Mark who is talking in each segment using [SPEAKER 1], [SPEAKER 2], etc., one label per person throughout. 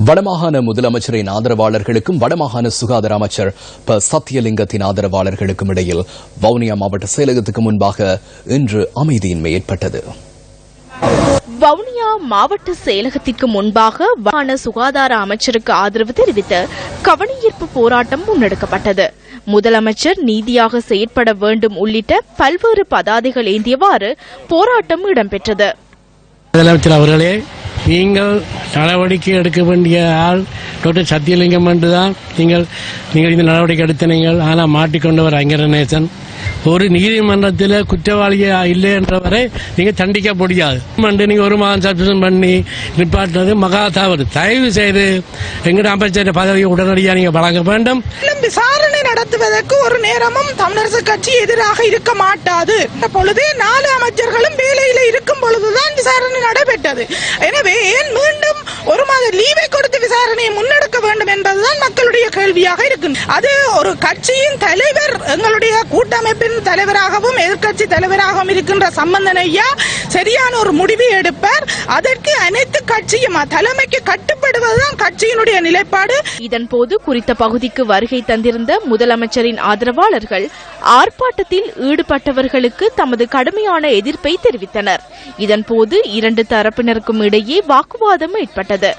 [SPEAKER 1] வடமாகாண முதலமைச்சரின் ஆதரவாளர்களுக்கும் வடமாகாண சுகாதார அமைச்சர் ப சத்தியலிங்கத்தின் ஆதரவாளர்களுக்கும் இடையில் வவுனியா மாவட்ட செயலகத்துக்கு முன்பாக இன்று அமைதியின்மை ஏற்பட்டது.
[SPEAKER 2] வவுனியா மாவட்ட செயலகத்திற்கு முன்பாக வடமாகாண சுகாதார அமைச்சருக்கு ஆதரவு தெரிவித்து கவனஈர்ப்பு போராட்டம் முன்னெடுக்கப்பட்டது. முதலமைச்சர் நீதியாக செயற்பட வேண்டும் உள்ளிட்ட பல்வேறு பதாதைகள் ஏந்தியவாறு போராட்டம் இடம்பெற்றது.
[SPEAKER 3] முதலமைச்சர் அவர்களே, நீங்கள் நடவடிக்கை எடுக்க வேண்டிய ஆள் டாக்டர் சத்தியலிங்கம் என்றுதான் நீங்கள் இந்த நடவடிக்கை எடுத்தனீங்கள். ஆனால் மாட்டிக்கொண்டவர் ஐங்கரநேசன். ஒரு நீதிமன்றத்தில் குற்றவாளியா இல்லை என்றவரை நீங்க தண்டிக்க முடியாது. நீங்க ஒரு மாதம் சஸ்பென்ஷன் பண்ணி நிப்பாட்டுறது மகா தவறு. தயவு செய்து எங்கட அமைச்சர் பதவியை உடனடியாக நீங்க வழங்க வேண்டும்.
[SPEAKER 4] விசாரணை நடத்துவதற்கு ஒரு நேரமும் தமிழரசு கட்சி எதிராக இருக்க மாட்டாது. பொழுது 4 அமைச்சர்களும் வேலையில இருக்கும் பொழுதுதான் விசாரணை நடைபெற்றது. எனவே ஏன் மீண்டும் ஒரு மாத லீவை கொடுத்து விசாரணையை முன்னெடுக்க வேண்டும் என்பதுதான் மக்களுடைய கேள்வியாக இருக்கு. அது ஒரு கட்சியின் தலைவர், எங்களுடைய கூட்டமைப்பின் தலைவராகவும் எதிர்கட்சி தலைவராகவும் இருக்கின்ற சம்பந்தன் ஐயா சரியான ஒரு முடிவை எடுப்பார். அதற்கு அனைத்து கட்சியும் தலைமைக்கு கட்டுப்படுவதுதான் கட்சியினுடைய நிலைப்பாடு.
[SPEAKER 2] இதன்போது குறித்த பகுதிக்கு வருகை தந்திருந்த முதலமைச்சரின் ஆதரவாளர்கள் ஆர்ப்பாட்டத்தில் ஈடுபட்டவர்களுக்கு தமது கடுமையான எதிர்ப்பை தெரிவித்தனர். இதன்போது 2 தரப்பினருக்கும் இடையே வாக்குவாதம் ஏற்பட்டது.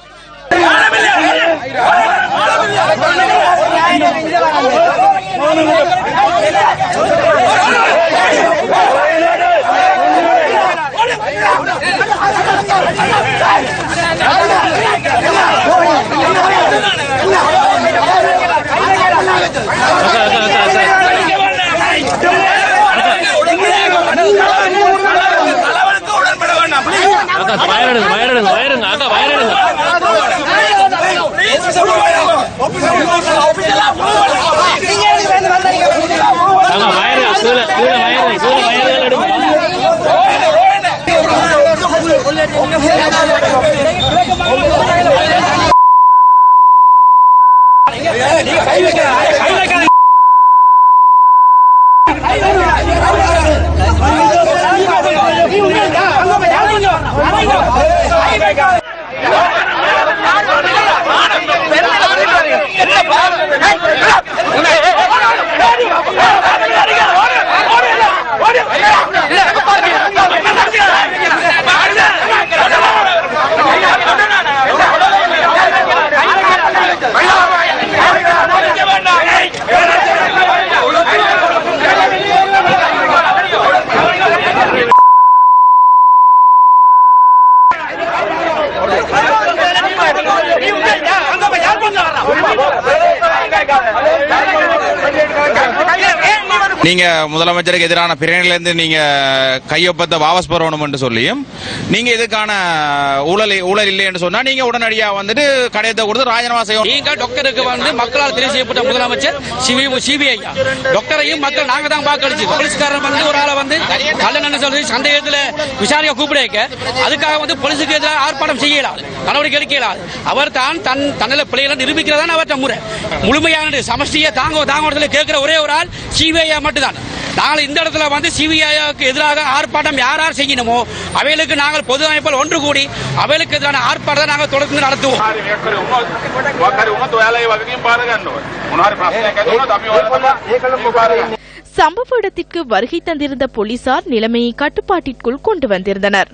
[SPEAKER 5] நீங்க முதலமைச்சருக்கு எதிரான பிரிவினையிலிருந்து நீங்க கையொப்பத்தை வாபஸ் பெறணும் என்று சொல்லியும் நீங்க இதுக்கான ஊழல் இல்லை என்று சொன்னா நீங்க உடனடியா வந்துட்டு கடிதத்தை கொடுத்து ராஜினாமா செய்யணும்.
[SPEAKER 6] நீங்க டாக்டருக்கு வந்து மக்களால் தெரிவு செய்யப்பட்ட முதலமைச்சர் சிபிஐ டாக்டரையும் மக்கள் நாங்க தான் வாக்களிச்சு போலீஸ்காரர் வந்து ஒரு ஆளை வந்து கல்லணன்னு சொல்லி சந்தேகத்தில் விசாரிக்க கூப்பிடுக்க அதுக்காக வந்து போலீஸுக்கு எதிராக ஆர்ப்பாட்டம் செய்யலாது, நடவடிக்கை எடுக்கலாது. அவர் தான் தன்னில பிள்ளைகளை நிரூபிக்கிறதான் அவற்ற முறை. முழுமையான சமஷ்டியை தாங்க கேட்கிற ஒரே ஒரு ஆள் சிபிஐ மட்டும்தான். நாங்கள் இந்த இடத்துல வந்து சிபிஐக்கு எதிராக ஆர்ப்பாட்டம் யார் செய்யணுமோ அவைகளுக்கு நாங்கள் பொது அமைப்பில் ஒன்று கூடி அவைகளுக்கு எதிரான ஆர்ப்பாட்டத்தை நாங்கள் தொடர்ந்து நடத்துவோம்.
[SPEAKER 2] சம்பவ இடத்திற்கு வருகை தந்திருந்த போலீசார் நிலைமையை கட்டுப்பாட்டிற்குள் கொண்டு வந்திருந்தனர்.